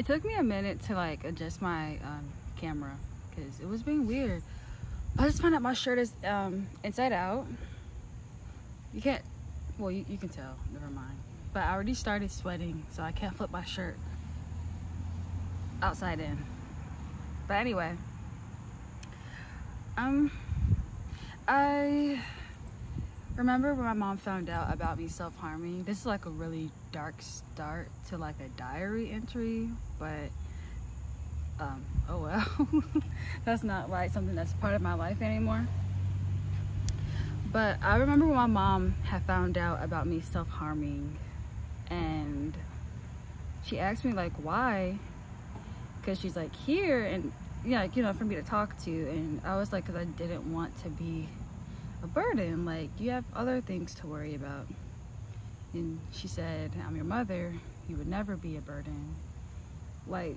It took me a minute to like adjust my camera because it was being weird. I just found out my shirt is inside out. You can't, well, you can tell, never mind. But I already started sweating, so I can't flip my shirt outside in. But anyway, I remember when my mom found out about me self-harming. This is like a really dark start to like a diary entry, but oh well. That's not like something that's part of my life anymore. But I remember when my mom had found out about me self-harming, and she asked me like why, because she's like here, and yeah, like, you know, for me to talk to. And I was like, because I didn't want to be a burden. Like, you have other things to worry about. And she said, I'm your mother, you would never be a burden. Like,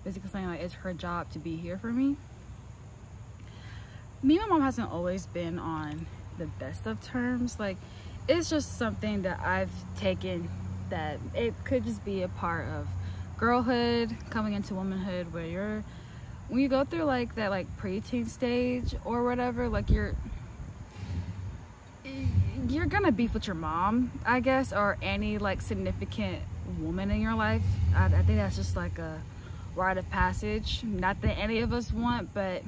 basically saying like it's her job to be here for me. Me and my mom hasn't always been on the best of terms. Like, it's just something that I've taken, that it could just be a part of girlhood coming into womanhood, where when you go through like that like preteen stage or whatever, like you're gonna beef with your mom, I guess, or any like significant woman in your life. I think that's just like a rite of passage. Not that any of us want, but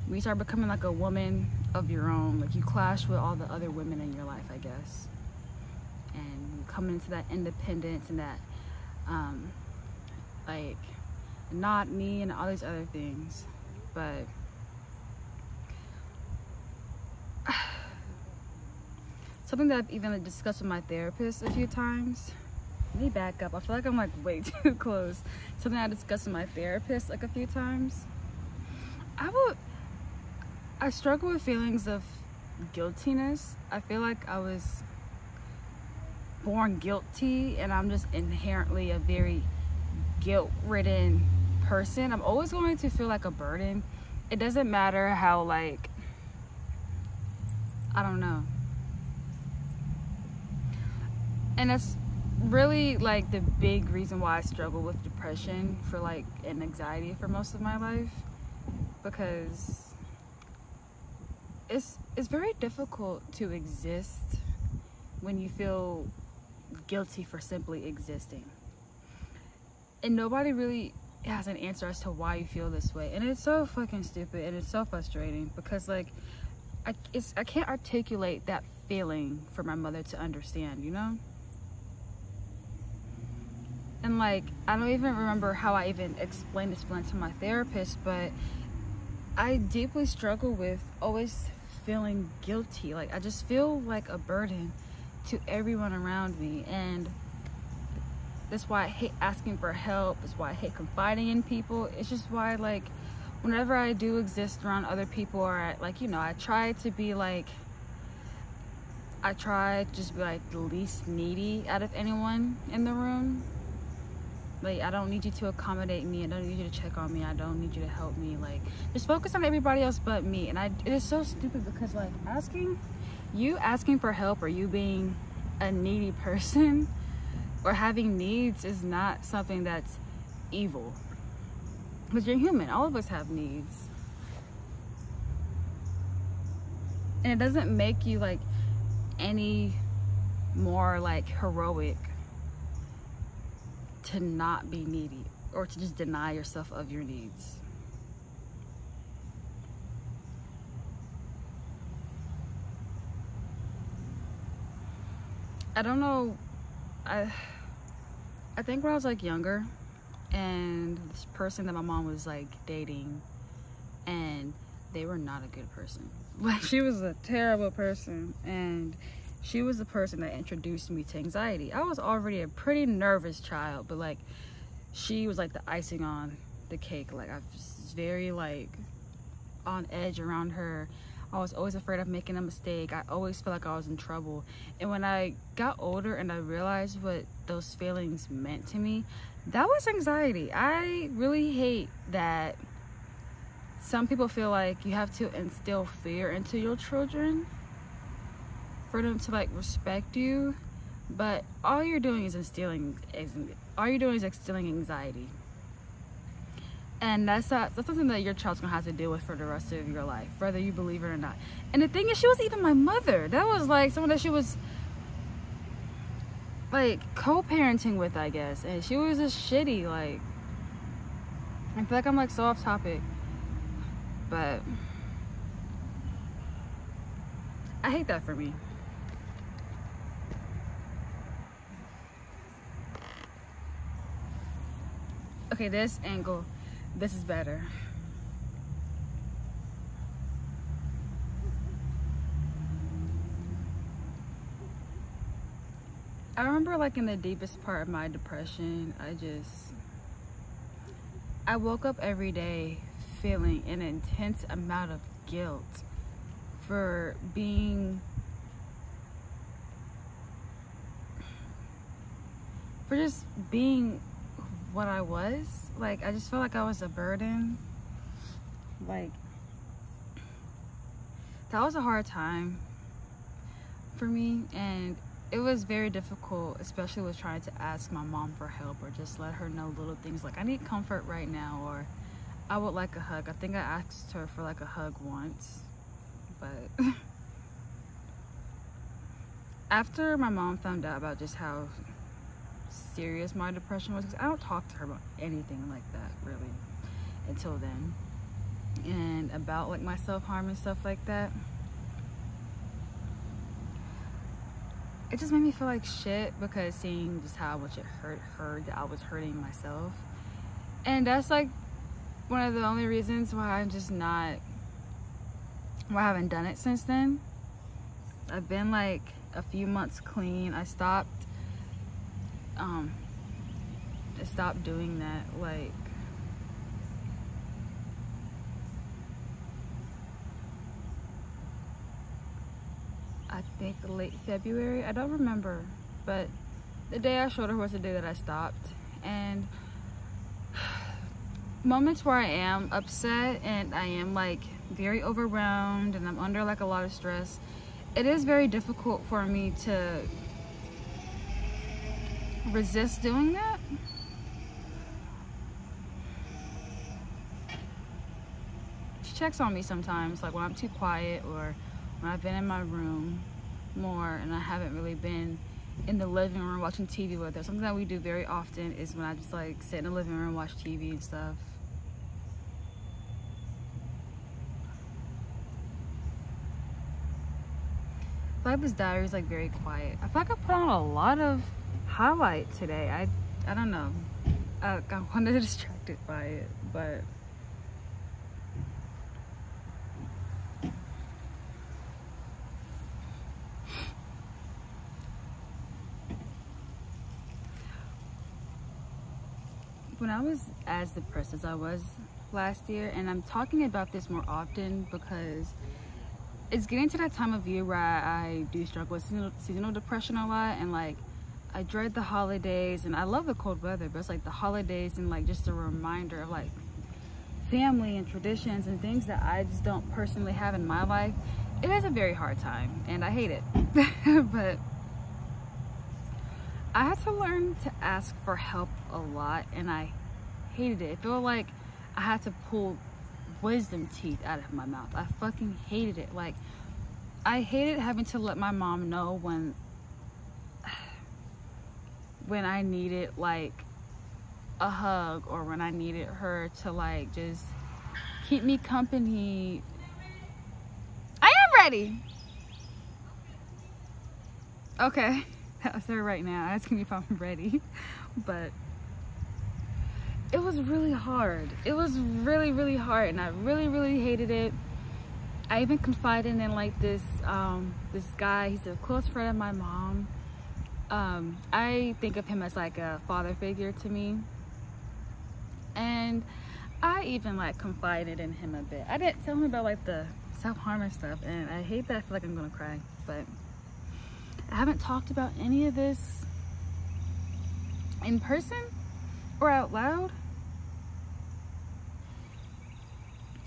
when you start becoming like a woman of your own, like you clash with all the other women in your life, I guess, and you come into that independence and that like not me and all these other things. But something that I've even discussed with my therapist a few times. Let me back up. I feel like I'm like way too close. Something I discussed with my therapist like a few times. I struggle with feelings of guiltiness. I feel like I was born guilty, and I'm just inherently a very guilt-ridden person. I'm always going to feel like a burden. It doesn't matter how, like, I don't know. And that's really like the big reason why I struggle with depression for like and anxiety for most of my life, because it's very difficult to exist when you feel guilty for simply existing, and nobody really has an answer as to why you feel this way. And it's so fucking stupid, and it's so frustrating, because like I can't articulate that feeling for my mother to understand, you know? And like, I don't even remember how I even explained this feeling to my therapist, but I deeply struggle with always feeling guilty. Like, I just feel like a burden to everyone around me, and that's why I hate asking for help. That's why I hate confiding in people. It's just why, like, whenever I do exist around other people, or like, you know, I try to be like, I try to just be like the least needy out of anyone in the room. Like, I don't need you to accommodate me. I don't need you to check on me. I don't need you to help me. Like, just focus on everybody else but me. And it is so stupid, because like asking for help, or you being a needy person or having needs, is not something that's evil, because you're human. All of us have needs, and it doesn't make you like any more like heroic to not be needy, or to just deny yourself of your needs. I don't know, I think when I was like younger, and this person that my mom was like dating, and they were not a good person. Like, she was a terrible person, and she was the person that introduced me to anxiety. I was already a pretty nervous child, but like, she was like the icing on the cake. Like, I was very like on edge around her. I was always afraid of making a mistake. I always felt like I was in trouble. And when I got older and I realized what those feelings meant to me, that was anxiety. I really hate that some people feel like you have to instill fear into your children for them to like respect you. but all you're doing is instilling anxiety. And that's something that your child's gonna have to deal with for the rest of your life, whether you believe it or not. And the thing is, she was even my mother. That was like someone that she was like co-parenting with, I guess. And she was just shitty. Like, I feel like I'm like so off topic, but I hate that for me. Okay, this angle, this is better. I remember like in the deepest part of my depression, I woke up every day feeling an intense amount of guilt for just being what I was. Like, I just felt like I was a burden. Like, that was a hard time for me, and it was very difficult, especially with trying to ask my mom for help or just let her know little things like I need comfort right now, or I would like a hug. I think I asked her for like a hug once, but after my mom found out about just how serious my depression was, because I don't talk to her about anything like that really until then, and about like my self-harm and stuff like that, it just made me feel like shit, because seeing just how much it hurt her, that I was hurting myself. And that's like one of the only reasons why I haven't done it since then. I've been like a few months clean. I stopped doing that, like, I think late February, I don't remember, but the day I showed her was the day that I stopped. And moments where I am upset and I am like very overwhelmed and I'm under like a lot of stress, it is very difficult for me to resist doing that. She checks on me sometimes, like when I'm too quiet or when I've been in my room more and I haven't really been in the living room watching TV with her. Something that we do very often is when I just like sit in the living room, watch TV and stuff. I feel like this diary is like very quiet. I feel like I put on a lot of highlight today. I don't know. I got kind of distracted by it, but when I was as depressed as I was last year, and I'm talking about this more often because it's getting to that time of year where I do struggle with seasonal depression a lot, and like I dread the holidays, and I love the cold weather, but it's like the holidays and like just a reminder of like family and traditions and things that I just don't personally have in my life. It is a very hard time and I hate it. But I had to learn to ask for help a lot, and I hated it. It felt like I had to pull wisdom teeth out of my mouth. I fucking hated it. Like, I hated having to let my mom know when I needed like a hug, or when I needed her to like just keep me company. I am ready. Okay. That's her right now asking me if I'm ready. But it was really hard. It was really, really hard, and I really, really hated it. I even confided in like this guy. He's a close friend of my mom. I think of him as like a father figure to me, and I even like confided in him a bit. I didn't tell him about like the self-harm and stuff, and I hate that. I feel like I'm gonna cry, but I haven't talked about any of this in person or out loud.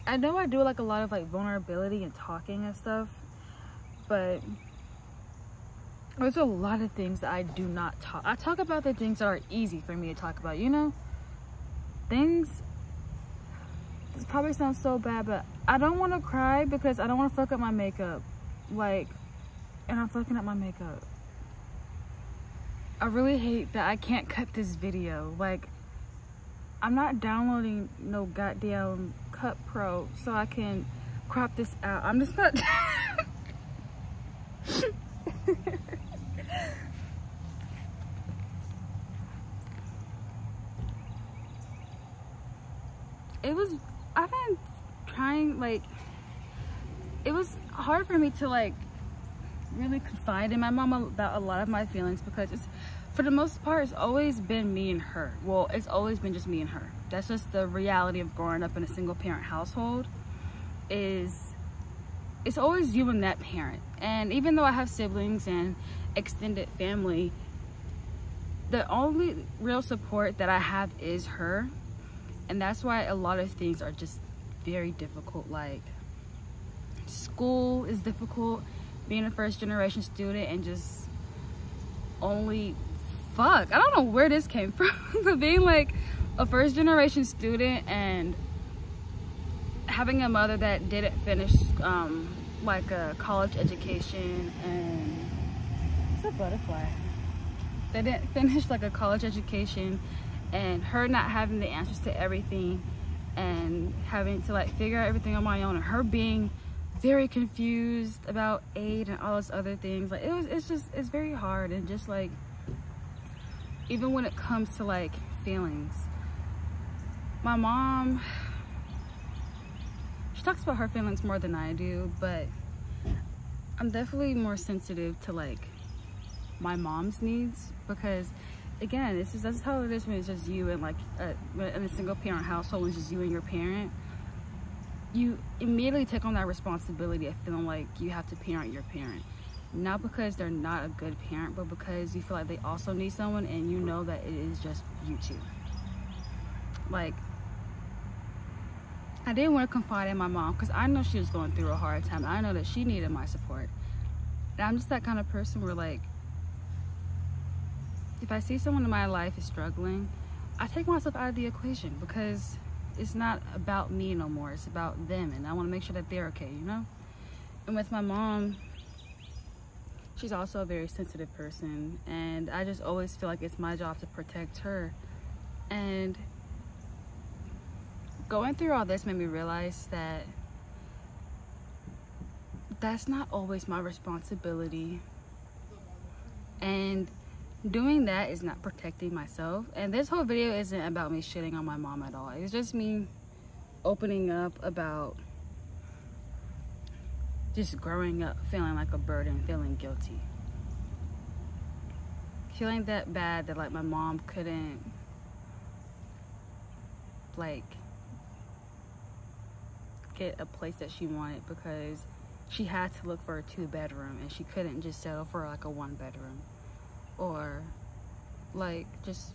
I know I do like a lot of like vulnerability and talking and stuff, but There's a lot of things that I do not talk. I talk about the things that are easy for me to talk about, you know? Things, this probably sounds so bad, but I don't want to cry because I don't want to fuck up my makeup. Like, and I'm fucking up my makeup. I really hate that I can't cut this video. Like, I'm not downloading no goddamn Cut Pro so I can crop this out. I'm just not. I've been trying, like, it was hard for me to, like, really confide in my mom about a lot of my feelings because it's, for the most part, it's always been me and her. Well, it's always been just me and her. That's just the reality of growing up in a single parent household, is it's always you and that parent. And even though I have siblings and extended family, the only real support that I have is her. And that's why a lot of things are just very difficult. Like, school is difficult, being a first generation student, and just only, fuck, I don't know where this came from, but being like a first generation student and having a mother that didn't finish like a college education, and it's a butterfly. They didn't finish like a college education, and her not having the answers to everything and having to like figure out everything on my own, and her being very confused about aid and all those other things. Like, it's very hard. And just like, even when it comes to like feelings, my mom, she talks about her feelings more than I do, but I'm definitely more sensitive to like my mom's needs, because again, that's how it is when it's just you and like in a single parent household, when it's just you and your parent. You immediately take on that responsibility of feeling like you have to parent your parent, not because they're not a good parent, but because you feel like they also need someone, and you know that it is just you two. Like, I didn't want to confide in my mom because I know she was going through a hard time. I know that she needed my support, and I'm just that kind of person where, like, if I see someone in my life is struggling, I take myself out of the equation, because it's not about me no more. It's about them, and I want to make sure that they're okay, you know? And with my mom, she's also a very sensitive person, and I just always feel like it's my job to protect her. And going through all this made me realize that that's not always my responsibility, and doing that is not protecting myself. And this whole video isn't about me shitting on my mom at all. It's just me opening up about just growing up feeling like a burden, feeling guilty, feeling that bad that like my mom couldn't like get a place that she wanted because she had to look for a 2-bedroom, and she couldn't just settle for like a 1-bedroom. Or like just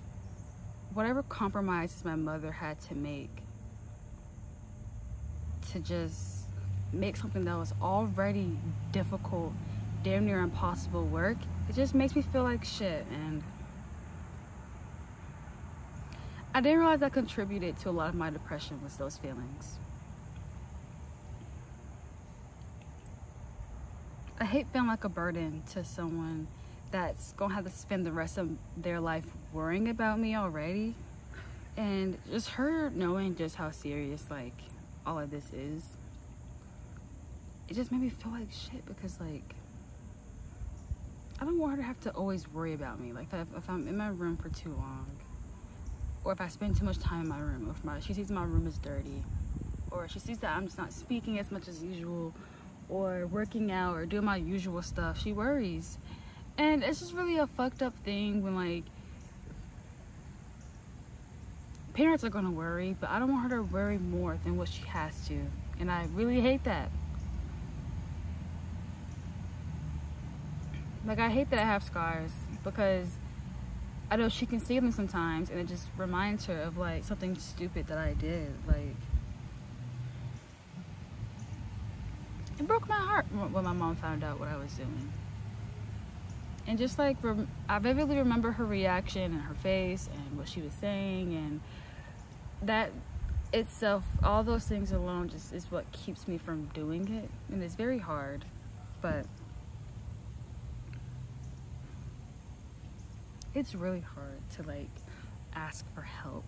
whatever compromises my mother had to make to just make something that was already difficult, damn near impossible work. It just makes me feel like shit. And I didn't realize that contributed to a lot of my depression, was those feelings. I hate feeling like a burden to someone that's gonna have to spend the rest of their life worrying about me already. And just her knowing just how serious like all of this is, it just made me feel like shit, because like I don't want her to have to always worry about me. Like if I'm in my room for too long, or if I spend too much time in my room, or if she sees my room is dirty, or she sees that I'm just not speaking as much as usual, or working out, or doing my usual stuff, she worries. And it's just really a fucked up thing when like parents are gonna worry, but I don't want her to worry more than what she has to. And I really hate that. Like, I hate that I have scars, because I know she can see them sometimes, and it just reminds her of like something stupid that I did. Like, it broke my heart when my mom found out what I was doing. And just like I vividly remember her reaction and her face and what she was saying, and that itself, all those things alone just is what keeps me from doing it. And it's very hard, but it's really hard to like ask for help.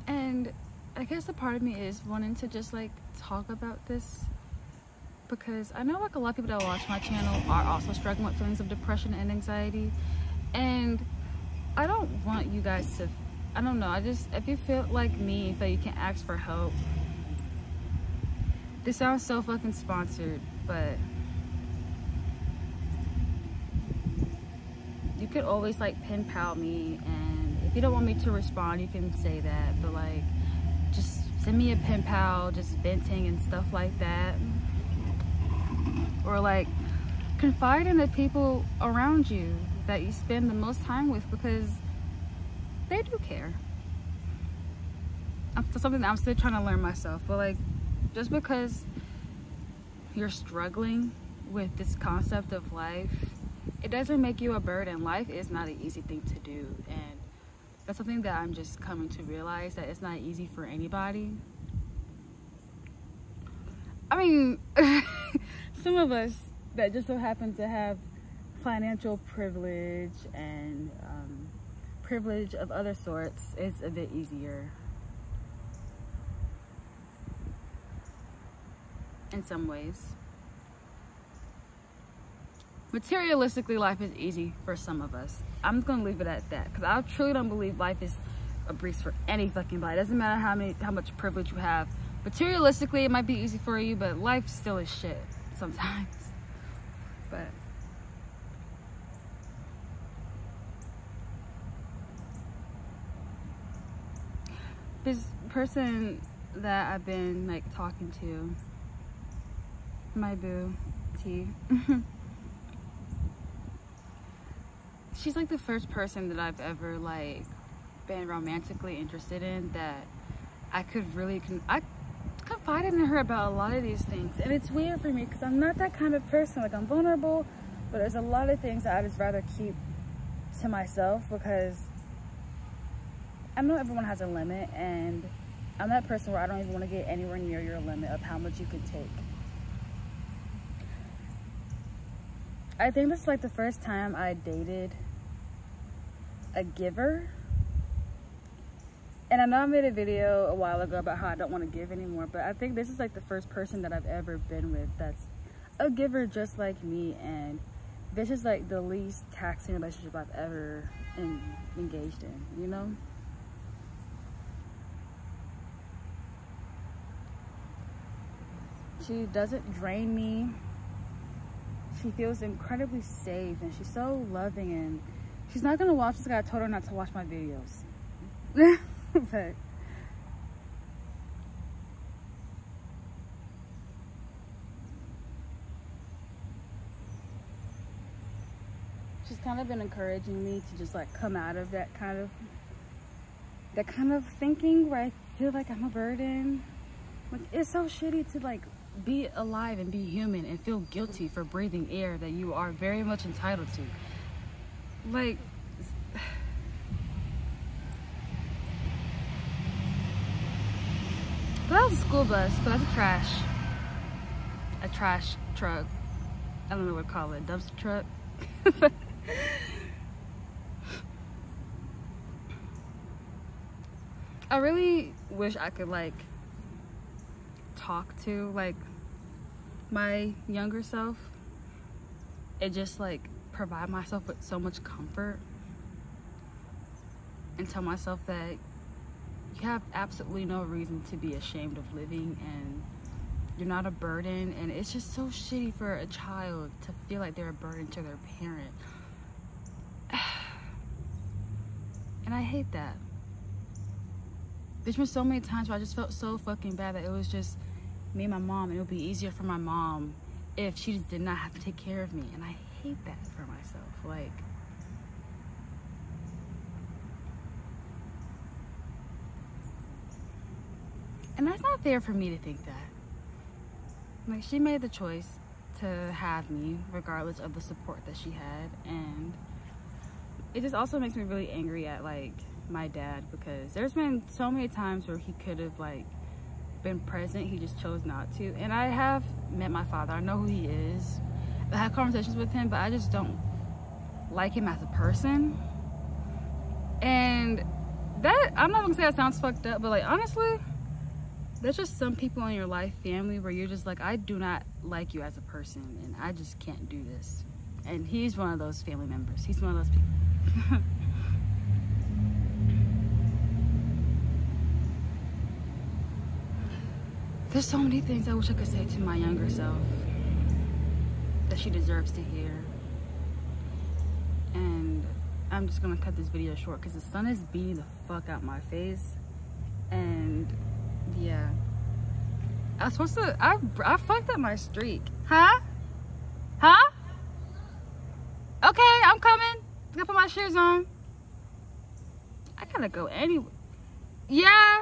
And I guess a part of me is wanting to just like talk about this, because I know like a lot of people that watch my channel are also struggling with feelings of depression and anxiety, and I don't want you guys to, I don't know, if you feel like me, that you can ask for help. This sounds so fucking sponsored, but you could always like pen pal me, and if you don't want me to respond, you can say that, but like just send me a pen pal, just venting and stuff like that. Or like confide in the people around you that you spend the most time with, because they do care. It's something that I'm still trying to learn myself, but like just because you're struggling with this concept of life, it doesn't make you a burden. Life is not an easy thing to do, and that's something that I'm just coming to realize, that it's not easy for anybody. I mean, some of us that just so happen to have financial privilege and privilege of other sorts, it's a bit easier in some ways. Materialistically, life is easy for some of us. I'm just gonna leave it at that, because I truly don't believe life is a breeze for any fucking body. It doesn't matter how much privilege you have. Materialistically, it might be easy for you, but life still is shit sometimes. But this person that I've been like talking to, my boo T, she's like the first person that I've ever like been romantically interested in, that I could really I confided in her about a lot of these things. And it's weird for me because I'm not that kind of person. Like, I'm vulnerable, but there's a lot of things that I just rather keep to myself, because I know everyone has a limit, and I'm that person where I don't even want to get anywhere near your limit of how much you can take. I think this is like the first time I dated a giver. And I know I made a video a while ago about how I don't want to give anymore, but I think this is like the first person that I've ever been with that's a giver just like me, and this is like the least taxing relationship I've ever engaged in, you know? She doesn't drain me. She feels incredibly safe, and she's so loving, and she's not gonna watch this guy. I told her not to watch my videos. But she's kind of been encouraging me to just like come out of that kind of thinking where I feel like I'm a burden. Like, it's so shitty to like be alive and be human and feel guilty for breathing air that you are very much entitled to. Like, that was a school bus, but that's a trash truck. I don't know what to call it, dumpster truck. I really wish I could like talk to like my younger self and just like provide myself with so much comfort and tell myself that you have absolutely no reason to be ashamed of living, and you're not a burden. And it's just so shitty for a child to feel like they're a burden to their parent. And I hate that. There's been so many times where I just felt so fucking bad that it was just me and my mom, and it would be easier for my mom if she just did not have to take care of me. And I hate that for myself. Like, and that's not fair for me to think that. like, she made the choice to have me regardless of the support that she had. And it just also makes me really angry at like my dad, because there's been so many times where he could have like been present, he just chose not to. And I have met my father, I know who he is, I had conversations with him, but I just don't like him as a person. And that, I'm not gonna say that sounds fucked up, but like honestly, there's just some people in your life, family, where you're just like, I do not like you as a person and I just can't do this. And he's one of those family members. He's one of those people. There's so many things I wish I could say to my younger self that she deserves to hear. And I'm just gonna cut this video short because the sun is beating the fuck out my face. And yeah, I was supposed to, I fucked up my streak. Huh? Okay, I'm coming. I'm gonna put my shoes on. I gotta go anyway. Yeah.